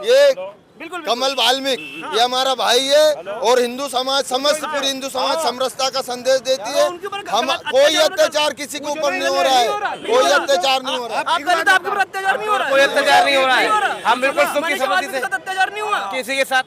ये बिल्कुल कमल वाल्मीकि ये हमारा भाई है और हिंदू समाज समस्त पूरी हिंदू समाज समरसता का संदेश देती है। हम कोई अत्याचार किसी के ऊपर नहीं हो रहा है, कोई अत्याचार नहीं हो रहा है। आप दलित आपके ऊपर अत्याचार नहीं हो रहा है, कोई अत्याचार नहीं हो रहा है। हम बिल्कुल सुखी समझी से अत्याचार नहीं हुआ किसी के साथ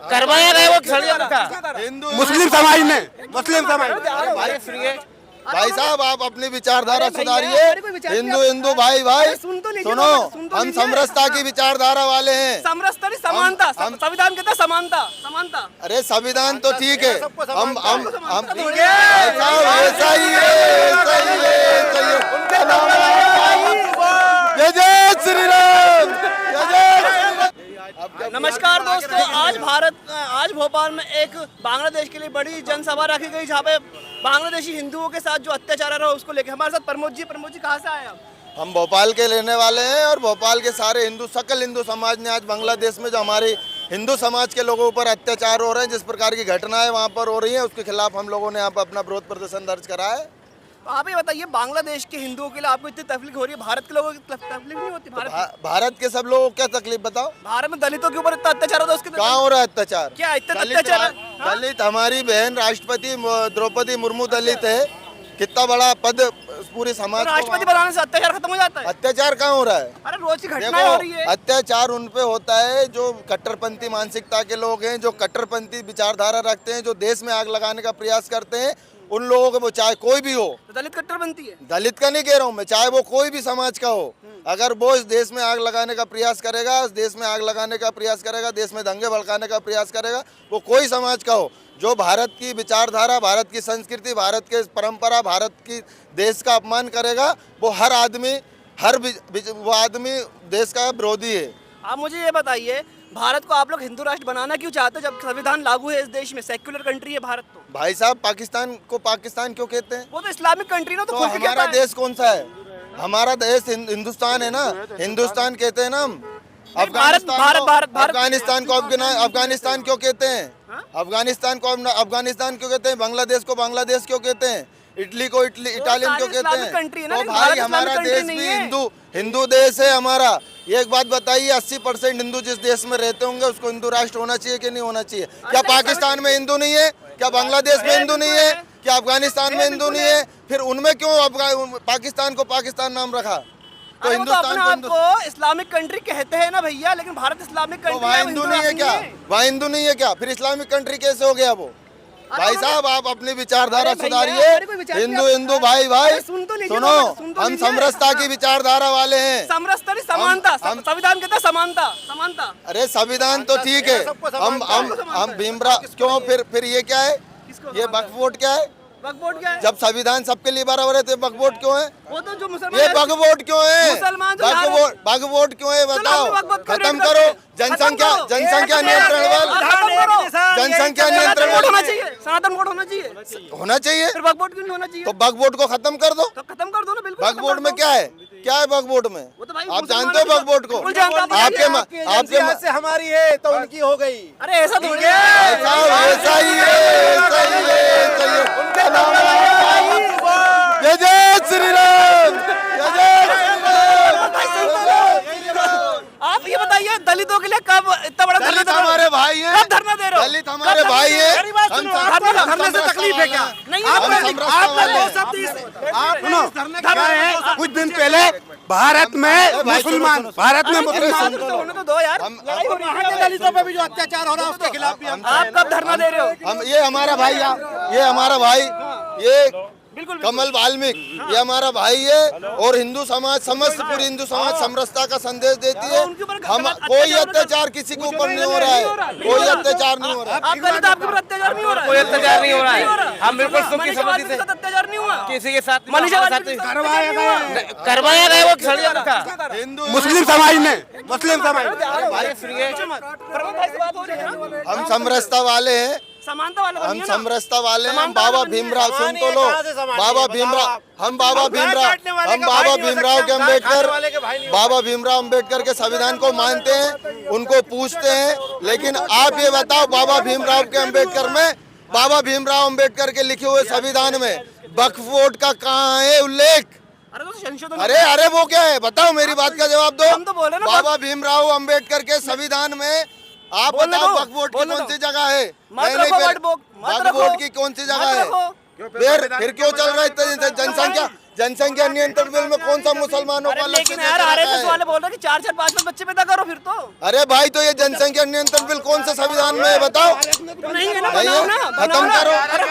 करवाया गया वो षड्यंत्र था हिंदू मुस्लिम समाज ने मुस्लिम समाज भाई सुनिए भाई साहब आप अपनी विचारधारा सुधारिए। हिंदू हिंदू भाई भाई सुनो, हम समरसता की विचारधारा वाले हैं। समरसता नहीं, समानता। संविधान कहता है समानता, समानता। अरे संविधान तो ठीक है, हम भाई साहब ऐसा ही है, ऐसा ही है, ऐसा ही है। उनका नाम है जय जय श्री राम, जय जय। नमस्कार दोस्तों, आज भोपाल में एक बांग्लादेश के लिए बड़ी जनसभा रखी गई जहाँ पे बांग्लादेशी हिंदुओं के साथ जो अत्याचार रहा उसको लेकर हमारे साथ प्रमोद जी कहाँ से आए आप? हम भोपाल के रहने वाले हैं और भोपाल के सारे सकल हिंदू समाज ने आज बांग्लादेश में जो हमारे हिंदू समाज के लोगों पर अत्याचार हो रहे हैं, जिस प्रकार की घटनाएं वहां पर हो रही हैं, उसके खिलाफ हम लोगों ने यहाँ पर अपना विरोध प्रदर्शन दर्ज करा है। तो आप ये बताइए, बांग्लादेश के हिंदुओं के लिए आपको इतनी तकलीफ हो रही है, भारत के लोगों की तकलीफ नहीं होती? भारत के सब लोगों को क्या तकलीफ बताओ? भारत में दलितों के ऊपर इतना अत्याचार होता है, उसके कहाँ हो रहा है अत्याचार? क्या इतना अत्याचार? दलित हमारी बहन राष्ट्रपति द्रौपदी मुर्मू दलित है, कितना बड़ा पद पूरे समाज को राष्ट्रपति बनाने से अत्याचार खत्म हो जाता है? अत्याचार कहाँ हो रहा है? अरे रोज की घटनाएं हो रही है। अत्याचार उन पे होता है जो कट्टरपंथी मानसिकता के लोग हैं, जो कट्टरपंथी विचारधारा रखते हैं, जो देश में आग लगाने का प्रयास करते हैं। उन लोगों को, वो चाहे कोई भी हो, तो दलित कट्टरपंथी है। दलित का नहीं कह रहा हूँ मैं, चाहे वो कोई भी समाज का हो, अगर वो इस देश में आग लगाने का प्रयास करेगा, इस देश में आग लगाने का प्रयास करेगा, देश में दंगे भड़काने का प्रयास करेगा, वो कोई समाज का हो, जो भारत की विचारधारा, भारत की संस्कृति, भारत के परंपरा, भारत की देश का अपमान करेगा, वो हर आदमी वो आदमी देश का विरोधी है। आप मुझे ये बताइए, भारत को आप लोग हिंदू राष्ट्र बनाना क्यों चाहते हैं जब संविधान लागू है इस देश में? सेक्युलर कंट्री है भारत। तो भाई साहब पाकिस्तान को पाकिस्तान क्यों कहते हैं? वो तो इस्लामिक कंट्री ना, तो हमारा देश कौन सा है? हमारा देश हिंदुस्तान है ना, हिंदुस्तान कहते हैं ना हम। अफगानिस्तान को अफगानिस्तान क्यों कहते हैं? अफगानिस्तान को अफगानिस्तान क्यों कहते हैं? बांग्लादेश को बांग्लादेश क्यों कहते हैं? इटली को इटालियन क्यों कहते हैं? तो भाई हमारा देश भी हिंदू देश है हमारा। एक बात बताइए, 80% हिंदू जिस देश में रहते होंगे उसको हिंदू राष्ट्र होना चाहिए कि नहीं होना चाहिए? क्या पाकिस्तान में हिंदू नहीं है? क्या बांग्लादेश में हिंदू नहीं है? क्या अफगानिस्तान में हिंदू नहीं है? फिर उनमें क्यों पाकिस्तान को पाकिस्तान नाम रखा? तो हिंदुस्तान को इस्लामिक कंट्री कहते हैं ना भैया, लेकिन भारत इस्लामिक कंट्री वहाँ हिंदू नहीं है क्या? वहाँ हिंदू नहीं है क्या? फिर इस्लामिक कंट्री कैसे हो गया वो? भाई साहब आप अपनी विचारधारा सुधारिए। हिंदू हिंदू भाई भाई सुनो, हम समरसता की विचारधारा वाले हैं। समरसता नहीं, समानता। संविधान कहता है समानता, समानता। अरे संविधान तो ठीक है, हम भीमराव क्यों? फिर ये क्या है? ये वक्फ बोर्ड क्या है? वक्फ बोर्ड क्या है? जब संविधान सबके लिए बराबर है तो वक्फ बोर्ड क्यों है? वो तो जो मुसलमान, ये वक्फ बोर्ड क्यों है? वक्फ बोर्ड क्यों है बताओ? खत्म करो। जनसंख्या नियंत्रण बल, जनसंख्या नियंत्रण बल होना चाहिए, सनातन बोर्ड होना चाहिए। फिर वक्फ बोर्ड क्यों नहीं होना चाहिए? तो वक्फ बोर्ड को खत्म कर दो। तो खत्म कर दो ना, बिल्कुल। वक्फ बोर्ड में क्या है? क्या है वक्फ बोर्ड में? आप जानते हो वक्फ बोर्ड को? आपके से हमारी है तो उनकी हो गई। अरे ऐसा थोड़ी है, ऐसा ही है, ऐसा ही है, ऐसा ही है। उनका नाम है जय जय श्री राम, जय जय श्री राम। आप ये बताइए, दलितों के लिए कब इतना बड़ा दलित हमारे भाई हैं, कब धरना दे रहे हो? दलित हमारे भाई हैं। धरने से तकलीफ है क्या? नहीं, कुछ दिन पहले भारत में मुसलमान होने तो दो यार। दलितों पे भी जो अत्याचार हो रहा है उसके खिलाफ भी आप कब धरना दे रहे हो? ये हमारा भाई, ये कमल वाल्मीकि ये हमारा भाई है और हिंदू समाज समस्त पूरी हिंदू समाज समरसता का संदेश देती है। हम कोई अत्याचार किसी के ऊपर नहीं हो रहा है, कोई अत्याचार नहीं हो रहा है। आप दलित आपके ऊपर अत्याचार नहीं हो रहा है? कोई अत्याचार नहीं हो रहा है। हम बिल्कुल सुखी समझी से अत्याचार नहीं हुआ किसी के साथ करवाया गया वो षड्यंत्र था हिंदू मुस्लिम समाज ने मुस्लिम समाज। भाई सुनिए हम समरसता वाले हैं, समानता वाला हम समरसता वाले हैं। हम बाबा भीमराव, सुन तो लो, बाबा भीमराव अम्बेडकर के संविधान को मानते हैं, उनको पूछते हैं। लेकिन आप ये बताओ, बाबा भीमराव के लिखे हुए संविधान में वक्फ बोर्ड का कहाँ है उल्लेख? अरे तो संशोधन अरे अरे वो क्या है बताओ, मेरी बात का जवाब दो। हम तो बोले ना, बाबा भीमराव अंबेडकर के संविधान में आप बोलने बताओ दो, वक्फ बोर्ड की बोलने कौन दो। सी जगह है? मत नहीं, रखो नहीं, वक्फ बोर्ड, मत वक्फ रखो। बोर्ड की कौन सी जगह मत है? रखो। फिर क्यों चल रहा है इतना जनसंख्या नियंत्रण बिल में कौन सा मुसलमानों का अरे लक्ष्य लेकिन दे यार के रखा आरएसएस है? वाले बोल रहे हैं कि 4-4 5-5 बच्चे पैदा करो फिर तो अरे भाई तो ये जनसंख्या नियंत्रण बिल कौन सा संविधान में है बताओ? नहीं है ना, नहीं बनाओ है? ना, खत्म बनाओ ना। करो। अरे